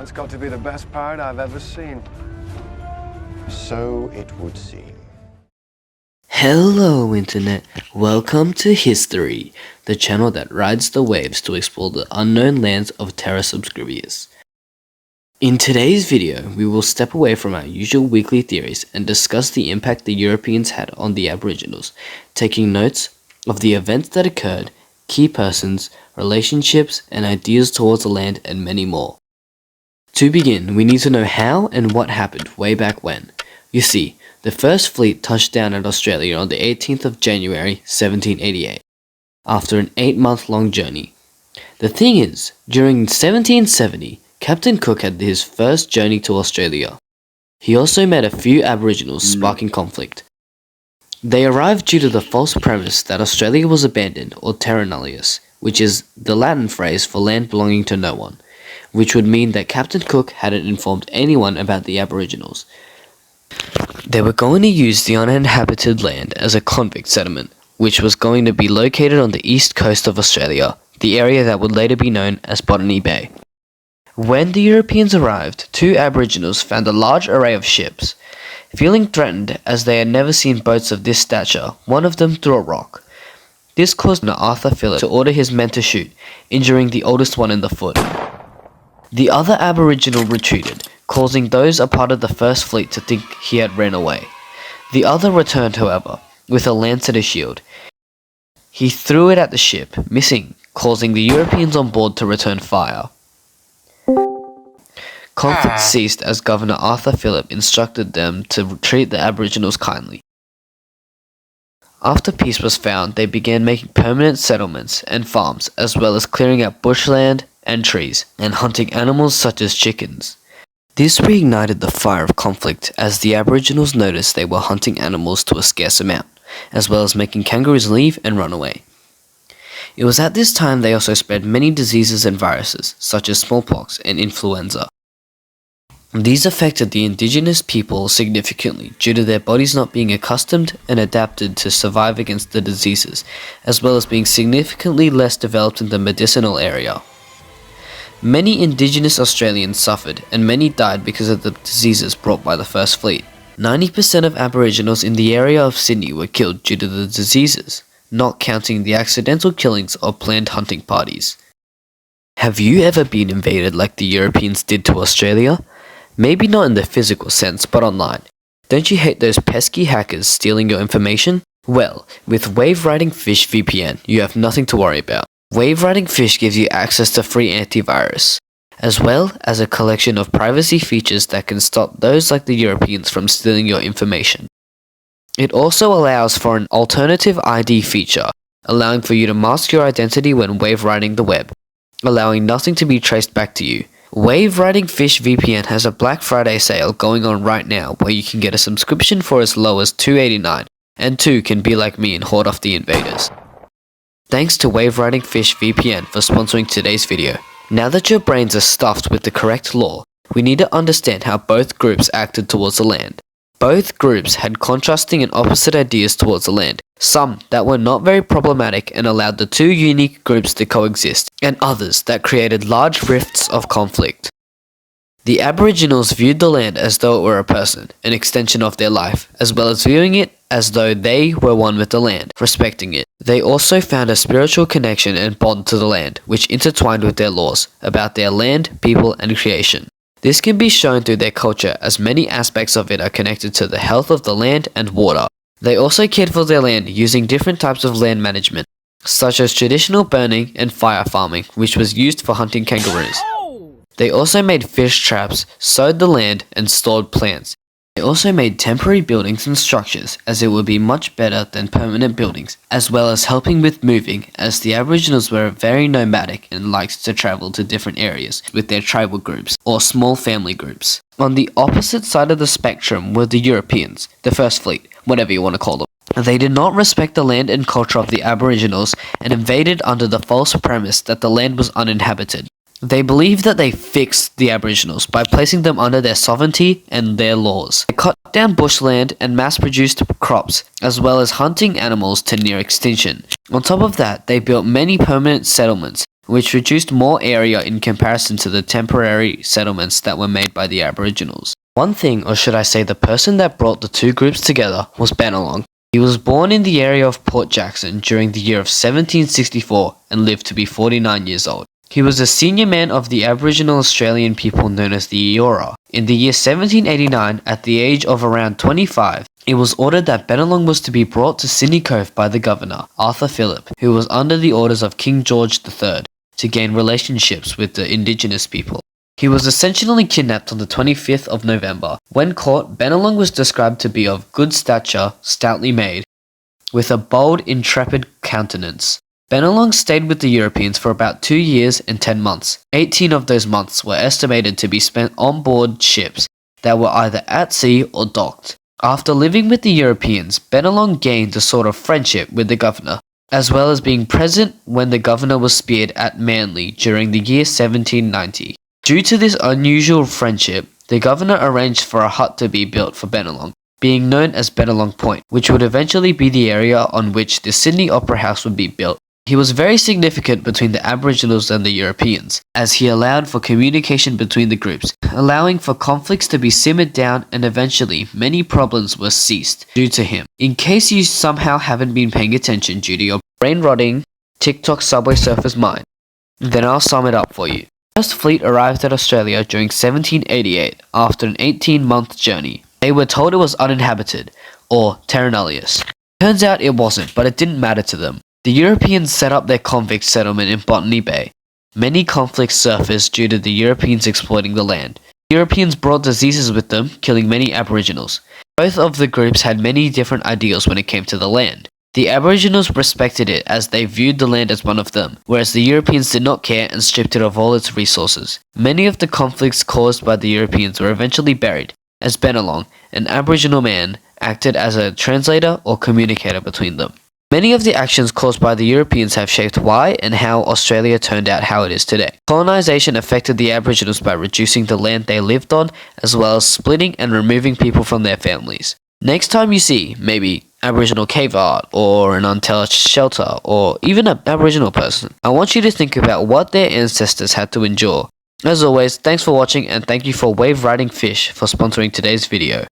That's got to be the best pirate I've ever seen. So it would seem. Hello Internet, welcome to History, the channel that rides the waves to explore the unknown lands of Terra Subscribius. In today's video, we will step away from our usual weekly theories and discuss the impact the Europeans had on the Aboriginals, taking notes of the events that occurred, key persons, relationships, and ideas towards the land, and many more. To begin, we need to know how and what happened way back when. You see, the first fleet touched down at Australia on the 18th of January 1788, after an 8-month-long journey. The thing is, during 1770, Captain Cook had his first journey to Australia. He also met a few Aboriginals, sparking conflict. They arrived due to the false premise that Australia was abandoned, or terra nullius, which is the Latin phrase for land belonging to no one, which would mean that Captain Cook hadn't informed anyone about the Aboriginals. They were going to use the uninhabited land as a convict settlement, which was going to be located on the east coast of Australia, the area that would later be known as Botany Bay. When the Europeans arrived, 2 Aboriginals found a large array of ships. Feeling threatened as they had never seen boats of this stature, one of them threw a rock. This caused Arthur Phillip to order his men to shoot, injuring the oldest one in the foot. The other Aboriginal retreated, causing those a part of the first fleet to think he had ran away. The other returned, however, with a lance and a shield. He threw it at the ship, missing, causing the Europeans on board to return fire. Conflict ceased as Governor Arthur Phillip instructed them to treat the Aboriginals kindly. After peace was found, they began making permanent settlements and farms, as well as clearing out bushland and trees, and hunting animals such as chickens. This reignited the fire of conflict as the Aboriginals noticed they were hunting animals to a scarce amount, as well as making kangaroos leave and run away. It was at this time they also spread many diseases and viruses, such as smallpox and influenza. These affected the indigenous people significantly due to their bodies not being accustomed and adapted to survive against the diseases, as well as being significantly less developed in the medicinal area. Many indigenous Australians suffered, and many died because of the diseases brought by the First Fleet. 90% of Aboriginals in the area of Sydney were killed due to the diseases, not counting the accidental killings of planned hunting parties. Have you ever been invaded like the Europeans did to Australia? Maybe not in the physical sense, but online. Don't you hate those pesky hackers stealing your information? Well, with Wave Riding Fish VPN, you have nothing to worry about. Wave Riding Fish gives you access to free antivirus, as well as a collection of privacy features that can stop those like the Europeans from stealing your information. It also allows for an alternative ID feature, allowing for you to mask your identity when wave riding the web, allowing nothing to be traced back to you. Wave Riding Fish VPN has a Black Friday sale going on right now where you can get a subscription for as low as $2.89, and 2 can be like me and hoard off the invaders. Thanks to Wave Riding Fish VPN for sponsoring today's video. Now that your brains are stuffed with the correct lore, we need to understand how both groups acted towards the land. Both groups had contrasting and opposite ideas towards the land, some that were not very problematic and allowed the 2 unique groups to coexist, and others that created large rifts of conflict. The Aboriginals viewed the land as though it were a person, an extension of their life, as well as viewing it as though they were one with the land, respecting it. They also found a spiritual connection and bond to the land, which intertwined with their laws, about their land, people, and creation. This can be shown through their culture, as many aspects of it are connected to the health of the land and water. They also cared for their land using different types of land management, such as traditional burning and fire farming, which was used for hunting kangaroos. They also made fish traps, sowed the land, and stored plants. They also made temporary buildings and structures, as it would be much better than permanent buildings, as well as helping with moving, as the Aboriginals were very nomadic and liked to travel to different areas with their tribal groups, or small family groups. On the opposite side of the spectrum were the Europeans, the First Fleet, whatever you want to call them. They did not respect the land and culture of the Aboriginals and invaded under the false premise that the land was uninhabited. They believed that they fixed the Aboriginals by placing them under their sovereignty and their laws. They cut down bushland and mass-produced crops, as well as hunting animals to near extinction. On top of that, they built many permanent settlements, which reduced more area in comparison to the temporary settlements that were made by the Aboriginals. One thing, or should I say the person that brought the two groups together, was Bennelong. He was born in the area of Port Jackson during the year of 1764 and lived to be 49 years old. He was a senior man of the Aboriginal Australian people known as the Eora. In the year 1789, at the age of around 25, it was ordered that Bennelong was to be brought to Sydney Cove by the governor, Arthur Phillip, who was under the orders of King George III, to gain relationships with the indigenous people. He was essentially kidnapped on the 25th of November. When caught, Bennelong was described to be of good stature, stoutly made, with a bold, intrepid countenance. Bennelong stayed with the Europeans for about 2 years and 10 months. 18 of those months were estimated to be spent on board ships that were either at sea or docked. After living with the Europeans, Bennelong gained a sort of friendship with the governor, as well as being present when the governor was speared at Manly during the year 1790. Due to this unusual friendship, the governor arranged for a hut to be built for Bennelong, being known as Bennelong Point, which would eventually be the area on which the Sydney Opera House would be built. He was very significant between the Aboriginals and the Europeans, as he allowed for communication between the groups, allowing for conflicts to be simmered down, and eventually many problems were ceased due to him. In case you somehow haven't been paying attention due to your brain rotting TikTok Subway Surfers mind, then I'll sum it up for you. The first fleet arrived at Australia during 1788 after an 18-month journey. They were told it was uninhabited, or terra nullius. Turns out it wasn't, but it didn't matter to them. The Europeans set up their convict settlement in Botany Bay. Many conflicts surfaced due to the Europeans exploiting the land. The Europeans brought diseases with them, killing many Aboriginals. Both of the groups had many different ideals when it came to the land. The Aboriginals respected it as they viewed the land as one of them, whereas the Europeans did not care and stripped it of all its resources. Many of the conflicts caused by the Europeans were eventually buried, as Bennelong, an Aboriginal man, acted as a translator or communicator between them. Many of the actions caused by the Europeans have shaped why and how Australia turned out how it is today. Colonization affected the Aboriginals by reducing the land they lived on, as well as splitting and removing people from their families. Next time you see, maybe, Aboriginal cave art, or an untouched shelter, or even an Aboriginal person, I want you to think about what their ancestors had to endure. As always, thanks for watching, and thank you for Wave Riding Fish for sponsoring today's video.